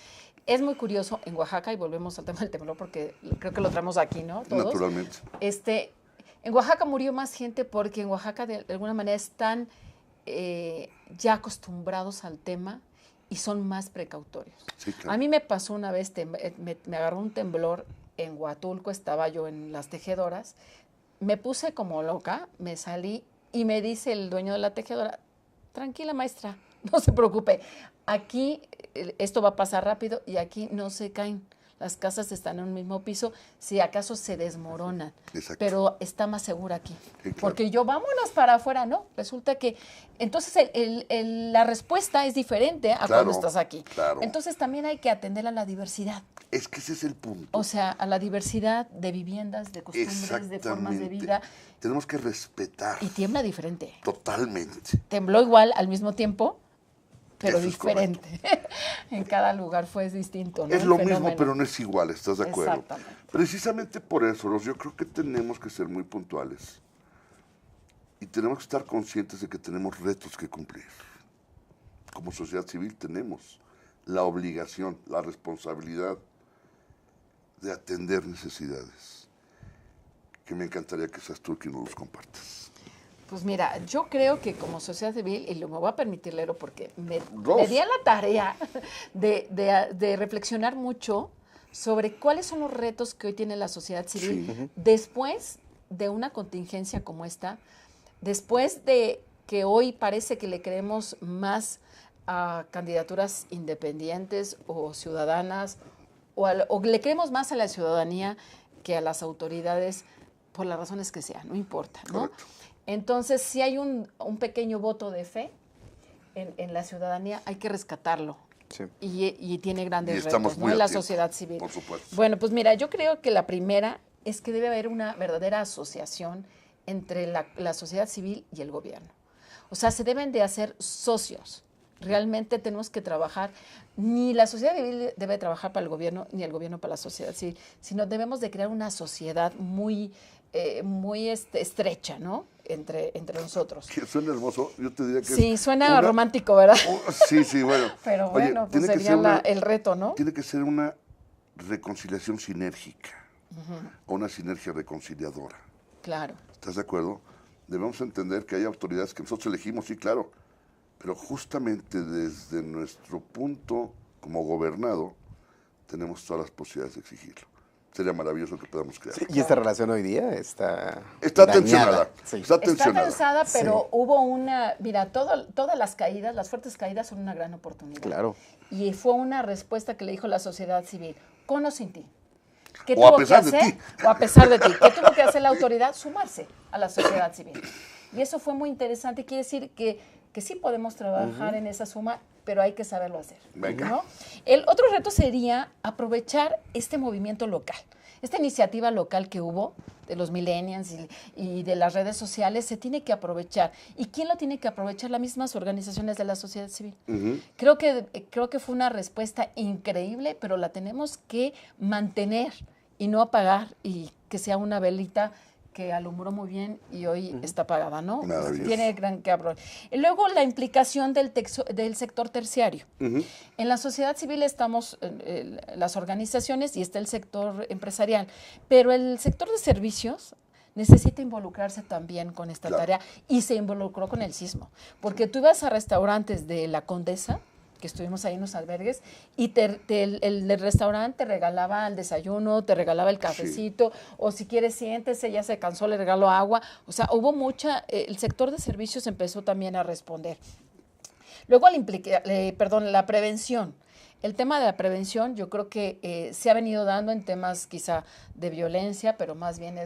Es muy curioso, en Oaxaca, y volvemos al tema del temblor porque creo que lo traemos aquí, ¿no? Todos. Naturalmente. En Oaxaca murió más gente porque en Oaxaca de alguna manera están ya acostumbrados al tema y son más precautorios. Sí, claro. A mí me pasó una vez, me agarró un temblor en Huatulco, estaba yo en las tejedoras, me puse como loca, me salí y me dice el dueño de la tejedora, tranquila maestra, no se preocupe, aquí esto va a pasar rápido y aquí no se caen. Las casas están en un mismo piso, si acaso se desmoronan. Exacto. Pero está más segura aquí. Sí, claro. Porque yo, vámonos para afuera, ¿no? Resulta que, entonces la respuesta es diferente a cuando estás aquí. Claro. Entonces también hay que atender a la diversidad. Es que ese es el punto. O sea, a la diversidad de viviendas, de costumbres, de formas de vida. Tenemos que respetar. Y tiembla diferente. Totalmente. Tembló igual al mismo tiempo, pero Eso es diferente. En cada lugar fue distinto, ¿no? Es El lo fenómeno. mismo, pero no es igual, ¿estás de acuerdo? Exactamente. Precisamente por eso, Ros, yo creo que tenemos que ser muy puntuales. Y tenemos que estar conscientes de que tenemos retos que cumplir. Como sociedad civil tenemos la obligación, la responsabilidad de atender necesidades. Que me encantaría que seas tú quien nos los compartas. Pues mira, yo creo que como sociedad civil, y me voy a permitir leerlo porque me di a la tarea de reflexionar mucho sobre cuáles son los retos que hoy tiene la sociedad civil después de una contingencia como esta, después de que hoy parece que le creemos más a candidaturas independientes o ciudadanas, o le creemos más a la ciudadanía que a las autoridades, por las razones que sean, no importa, ¿no? Correcto. Entonces, si hay un pequeño voto de fe en la ciudadanía, hay que rescatarlo. Sí. Y tiene grandes Y estamos retos, muy ¿no? a En la tiempo, sociedad civil. por supuesto. Bueno, pues mira, yo creo que la primera es que debe haber una verdadera asociación entre la sociedad civil y el gobierno. O sea, se deben de hacer socios. Realmente tenemos que trabajar, ni la sociedad civil debe trabajar para el gobierno, ni el gobierno para la sociedad civil, sino debemos de crear una sociedad muy estrecha, ¿no? Entre nosotros. Que suena hermoso, yo te diría que Sí, suena romántico, ¿verdad? Sí, bueno. Pero Oye, bueno, pues tiene que sería ser el reto, ¿no? Tiene que ser una reconciliación sinérgica, o una sinergia reconciliadora. Claro. ¿Estás de acuerdo? Debemos entender que hay autoridades que nosotros elegimos, sí, claro, pero justamente desde nuestro punto como gobernado tenemos todas las posibilidades de exigirlo. Sería maravilloso que podamos crear. Sí, y esta relación hoy día está tensionada. Sí. Está tensionada. Está pensada, pero Sí. hubo mira, todas las caídas, las fuertes caídas son una gran oportunidad. Claro. Y fue una respuesta que le dijo la sociedad civil, con o sin ti. ¿Qué O a tuvo que pesar de hacer? ti. O a pesar de ti. ¿Qué tuvo que hacer la autoridad? Sumarse a la sociedad civil. Y eso fue muy interesante. Quiere decir que sí podemos trabajar en esa suma, pero hay que saberlo hacer. Venga. ¿no? El otro reto sería aprovechar este movimiento local. esta iniciativa local que hubo de los millennials y de las redes sociales se tiene que aprovechar. ¿Y quién lo tiene que aprovechar? Las mismas organizaciones de la sociedad civil. Creo que fue una respuesta increíble, pero la tenemos que mantener y no apagar y que sea una velita que alumbró muy bien y hoy está apagada, ¿no? Tiene gran que abrir. Y luego la implicación del sector terciario. En la sociedad civil estamos las organizaciones y está el sector empresarial, pero el sector de servicios necesita involucrarse también con esta tarea y se involucró con el sismo, porque tú ibas a restaurantes de La Condesa, que estuvimos ahí en los albergues, y el restaurante te regalaba el desayuno, te regalaba el cafecito, o si quieres siéntese, ya se cansó, le regaló agua. O sea, hubo el sector de servicios empezó también a responder. Luego la prevención. El tema de la prevención yo creo que se ha venido dando en temas quizá de violencia, pero más bien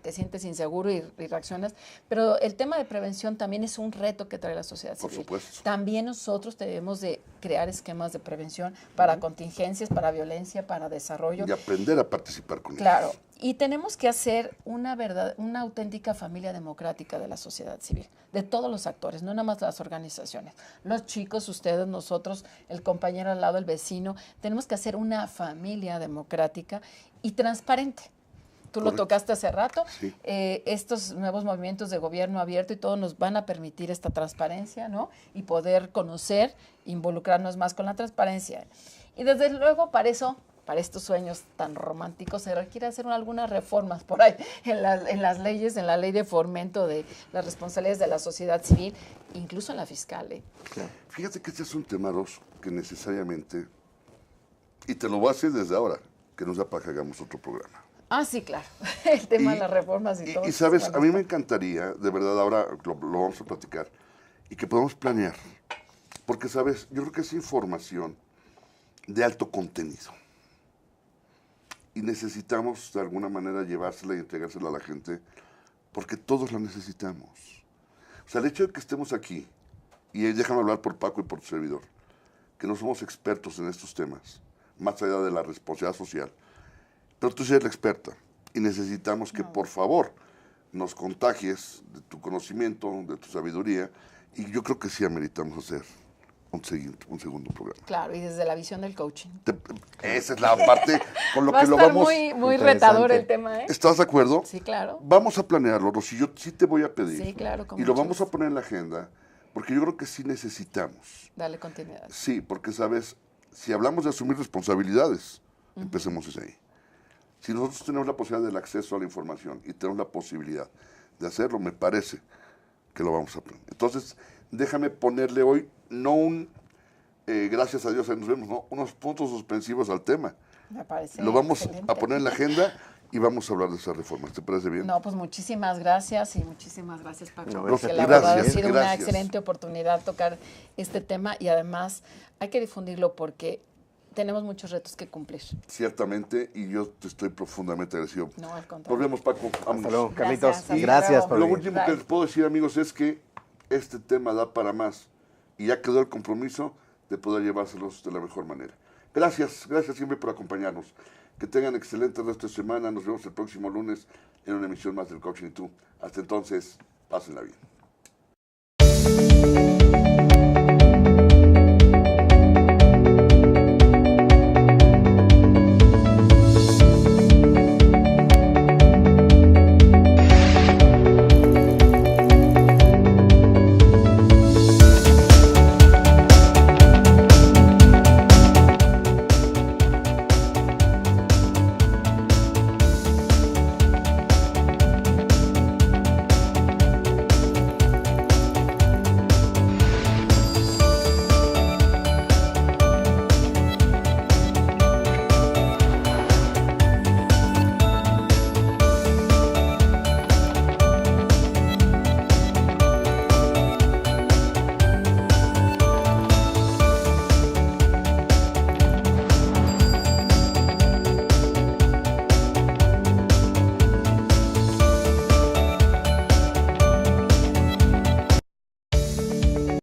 te sientes inseguro y reaccionas, pero el tema de prevención también es un reto que trae la sociedad civil. Por supuesto. También nosotros debemos de crear esquemas de prevención para contingencias, para violencia, para desarrollo. Y aprender a participar con Claro, ellos. y tenemos que hacer una auténtica familia democrática de la sociedad civil, de todos los actores, no nada más las organizaciones. Los chicos, ustedes, nosotros, el compañero al lado, el vecino, tenemos que hacer una familia democrática y transparente. Tú lo tocaste hace rato, sí. Estos nuevos movimientos de gobierno abierto y todo nos van a permitir esta transparencia, ¿no? Y poder conocer, involucrarnos más con la transparencia. Y desde luego para estos sueños tan románticos se requiere hacer algunas reformas por ahí en las leyes, en la ley de fomento de las responsabilidades de la sociedad civil, incluso en la fiscal. Claro. Fíjate que este es un tema, Ros, que necesariamente, y te lo voy a hacer desde ahora, que nos da para que hagamos otro programa. Ah, sí, claro. El tema de las reformas y todo. Y sabes, a mí me encantaría, de verdad, ahora lo vamos a platicar, y que podamos planear. Porque, sabes, yo creo que es información de alto contenido. Y necesitamos, de alguna manera, llevársela y entregársela a la gente, porque todos la necesitamos. O sea, el hecho de que estemos aquí, y déjame hablar por Paco y por tu servidor, que no somos expertos en estos temas, más allá de la responsabilidad social, pero tú sí eres la experta y necesitamos que, por favor, nos contagies de tu conocimiento, de tu sabiduría, y yo creo que sí ameritamos hacer un segundo programa. Claro, y desde la visión del coaching. Esa es la parte con lo Va que lo a estar vamos... muy retador el tema, ¿eh? ¿Estás de acuerdo? Sí, claro. Vamos a planearlo, Rosy, yo sí te voy a pedir. Sí, claro. Y lo vamos a poner en la agenda, porque yo creo que sí necesitamos. Dale continuidad. Sí, porque, sabes, si hablamos de asumir responsabilidades, empecemos desde ahí. Si nosotros tenemos la posibilidad del acceso a la información y tenemos la posibilidad de hacerlo, me parece que lo vamos a aprender. Entonces, déjame ponerle hoy, no gracias a Dios, ahí nos vemos, no, unos puntos suspensivos al tema. Me parece Lo vamos excelente. a poner en la agenda y vamos a hablar de esas reformas. ¿Te parece bien? No, pues muchísimas gracias y muchísimas gracias, Paco. No, porque la gracias, verdad ha sido una gracias. excelente oportunidad tocar este tema y además hay que difundirlo porque tenemos muchos retos que cumplir. Ciertamente, y yo te estoy profundamente agradecido. No, al contrario. Nos vemos, Paco. Hasta luego, Gracias, Carlitos. hasta Gracias luego. por Lo venir. último que les puedo decir, amigos, es que este tema da para más y ya quedó el compromiso de poder llevárselos de la mejor manera. Gracias siempre por acompañarnos. Que tengan excelente resto de semana. Nos vemos el próximo lunes en una emisión más del Coaching y Tú. Hasta entonces, pásenla bien.